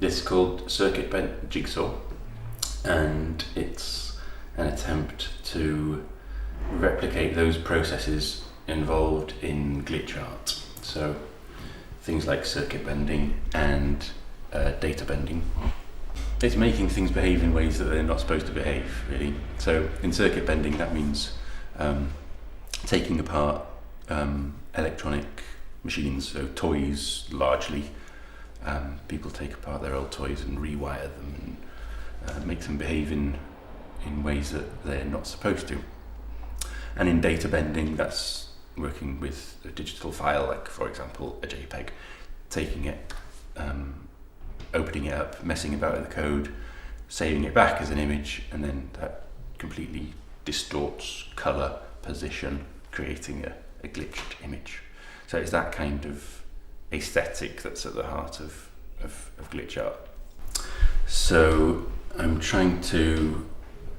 This is called circuit bent jigsaw, and it's an attempt to replicate those processes involved in glitch art. So things like circuit bending and data bending. It's making things behave in ways that they're not supposed to behave, really. So in circuit bending, that means taking apart electronic machines, so toys largely. People take apart their old toys and rewire them and make them behave in ways that they're not supposed to. And in data bending, that's working with a digital file, like for example a JPEG, taking it, opening it up, messing about with the code, saving it back as an image, and then that completely distorts colour, position, creating a glitched image. So it's that kind of aesthetic that's at the heart of glitch art. So I'm trying to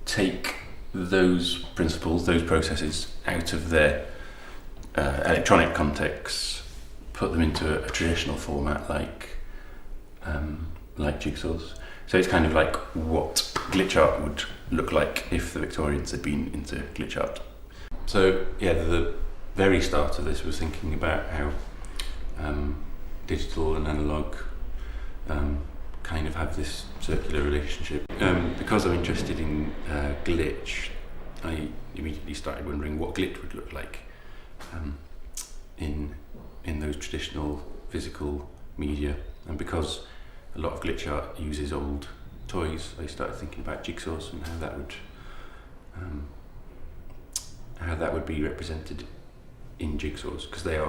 take those principles, those processes, out of their electronic context, put them into a traditional format like jigsaws. So it's kind of like what glitch art would look like if the Victorians had been into glitch art. So yeah, the very start of this was thinking about how digital and analog kind of have this circular relationship. Because I'm interested in glitch, I immediately started wondering what glitch would look like in those traditional physical media. And because a lot of glitch art uses old toys, I started thinking about jigsaws and how that would be represented in jigsaws, because they're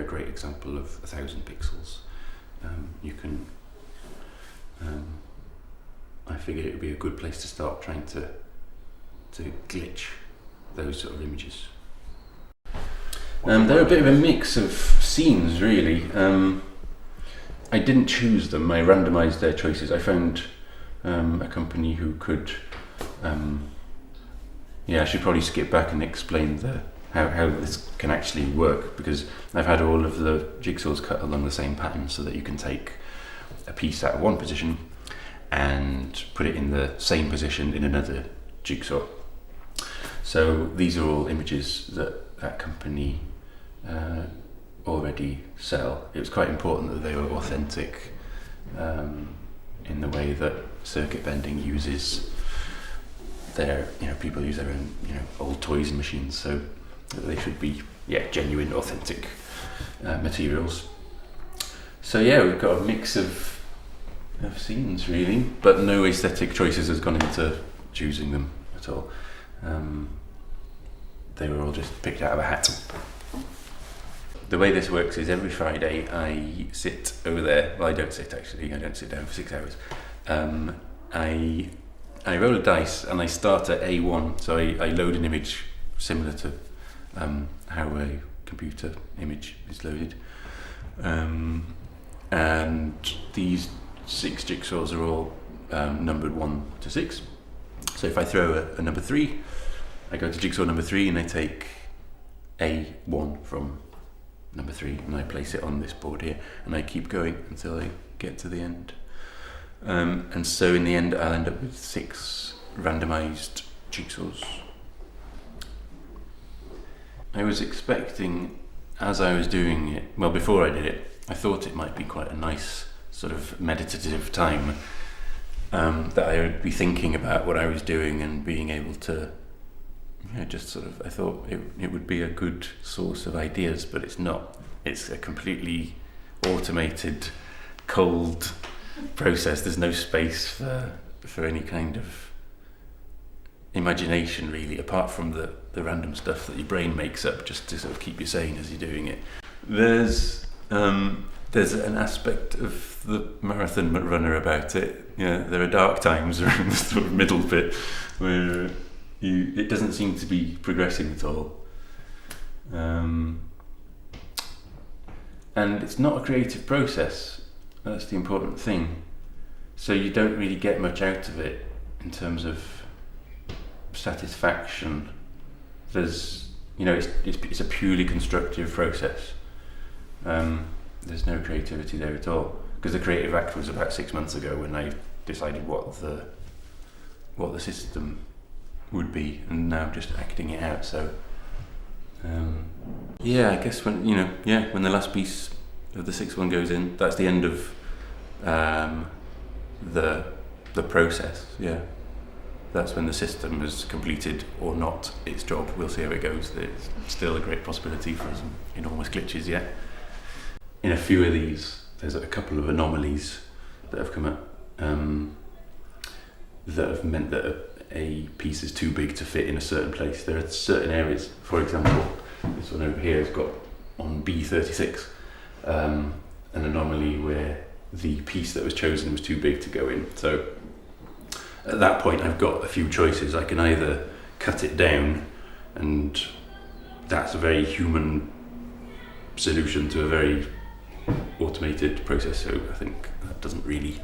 a great example of 1,000 pixels. You can. I figured it would be a good place to start trying to glitch those sort of images. They're a bit of a mix of scenes, really. I didn't choose them, I randomised their choices. I found a company who could... I should probably skip back and explain how this can actually work, because I've had all of the jigsaws cut along the same pattern so that you can take a piece out of one position and put it in the same position in another jigsaw. So these are all images that company already sell. It was quite important that they were authentic in the way that circuit bending uses people use their own old toys and machines, so they should be genuine, authentic materials. So we've got a mix of scenes, really, but no aesthetic choices has gone into choosing them at all. They were all just picked out of a hat. The way this works is every Friday I sit over there. Well, I don't sit actually. I don't sit down for 6 hours. I roll a dice and I start at A1. So I load an image similar to how a computer image is loaded. And these 6 jigsaws are all numbered 1 to 6. So if I throw a number 3, I go to jigsaw number 3 and I take A1 from number 3 and I place it on this board here, and I keep going until I get to the end. And so in the end I'll end up with 6 randomised jigsaws. I was expecting, as I was doing it, well, before I did it, I thought it might be quite a nice sort of meditative time, that I would be thinking about what I was doing and being able to just sort of, I thought it would be a good source of ideas, but it's not. It's a completely automated, cold process. There's no space for any kind of imagination, really, apart from the random stuff that your brain makes up just to sort of keep you sane as you're doing it. There's an aspect of the marathon runner about it. There are dark times around the sort of middle bit where it doesn't seem to be progressing at all. And it's not a creative process. That's the important thing. So you don't really get much out of it in terms of satisfaction. It's a purely constructive process. There's no creativity there at all. because the creative act was about 6 months ago when I decided what the system would be, and now I'm just acting it out. So I guess when the last piece of the sixth one goes in, that's the end of the process. Yeah, that's when the system has completed or not its job. We'll see how it goes. There's still a great possibility for some enormous glitches yet. In a few of these, there's a couple of anomalies that have come up that have meant that a piece is too big to fit in a certain place. There are certain areas, for example, this one over here has got on B36 an anomaly where the piece that was chosen was too big to go in. So at that point I've got a few choices. I can either cut it down, and that's a very human solution to a very automated process, so I think that doesn't really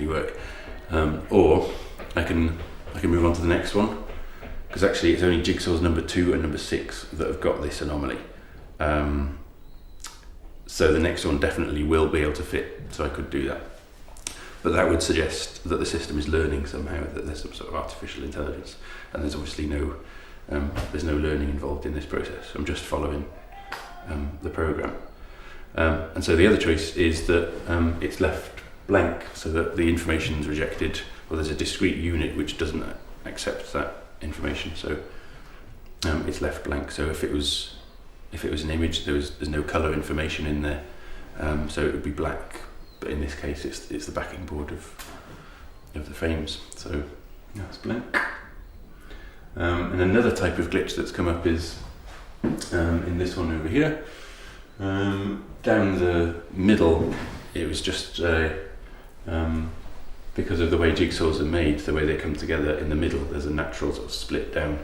work. Or I can move on to the next one, because actually it's only jigsaws number 2 and number 6 that have got this anomaly. So the next one definitely will be able to fit, so I could do that. But that would suggest that the system is learning somehow, that there's some sort of artificial intelligence, and there's obviously no learning involved in this process. I'm just following the program. And so the other choice is that it's left blank, so that the information is rejected, or there's a discrete unit which doesn't accept that information. So it's left blank. So if it was an image, there's no color information in there, so it would be black. But in this case, it's the backing board of the frames. So that's blank. And another type of glitch that's come up is in this one over here. Down the middle, it was just because of the way jigsaws are made, the way they come together in the middle, there's a natural sort of split down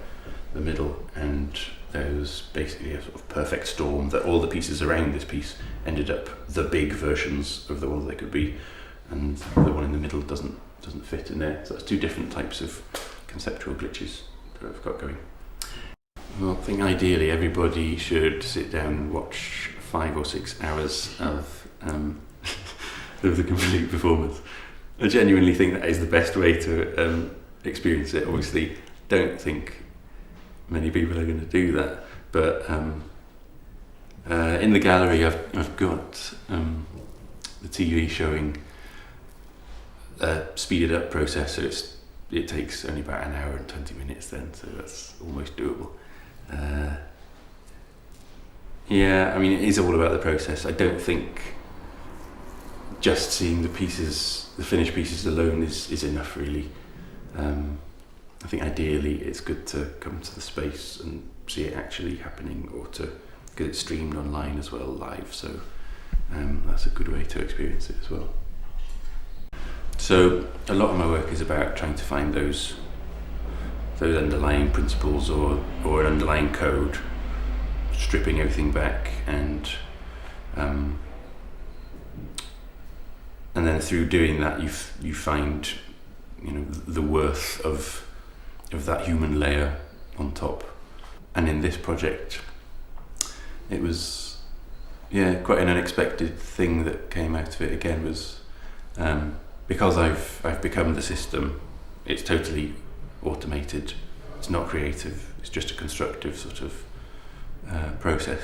the middle, and there was basically a sort of perfect storm that all the pieces around this piece ended up the big versions of the ones they could be, and the one in the middle doesn't fit in there. So that's two different types of conceptual glitches that I've got going. Well, I think ideally everybody should sit down and watch 5 or 6 hours of the complete performance. I genuinely think that is the best way to experience it. Obviously, don't think many people are going to do that, but in the gallery I've got the TV showing a speeded up process, so it takes only about an hour and 20 minutes then, so that's almost doable. Yeah, I mean, it is all about the process. I don't think just seeing the finished pieces alone is enough, really. I think ideally it's good to come to the space and see it actually happening, or to get it streamed online as well, live. So that's a good way to experience it as well. So a lot of my work is about trying to find those underlying principles or an underlying code, stripping everything back, and then through doing that you find the worth of that human layer on top. And in this project it was quite an unexpected thing that came out of it. Again, was because I've become the system. It's totally automated, it's not creative, it's just a constructive sort of process,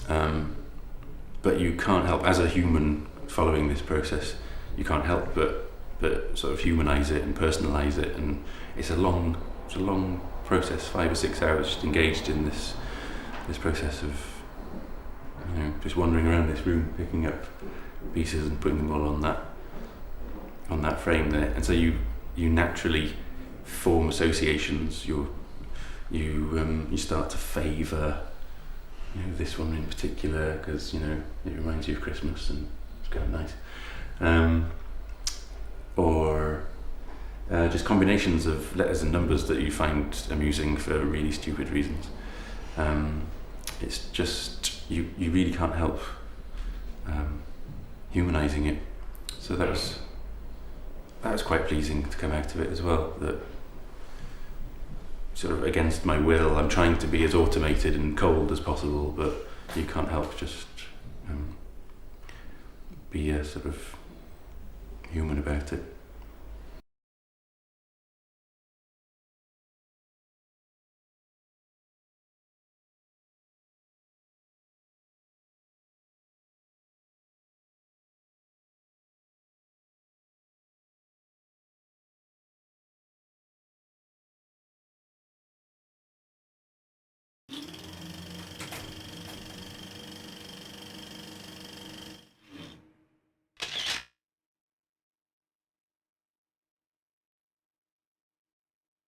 but you can't help, as a human following this process, you can't help but sort of humanize it and personalize it, and it's a long process, 5 or 6 hours just engaged in this process of just wandering around this room, picking up pieces and putting them all on that frame there. And so you naturally form associations. You start to favour this one in particular because it reminds you of Christmas and it's kind of nice, or just combinations of letters and numbers that you find amusing for really stupid reasons. It's just you really can't help humanising it. So that was quite pleasing to come out of it as well. That sort of against my will, I'm trying to be as automated and cold as possible, but you can't help just be sort of human about it.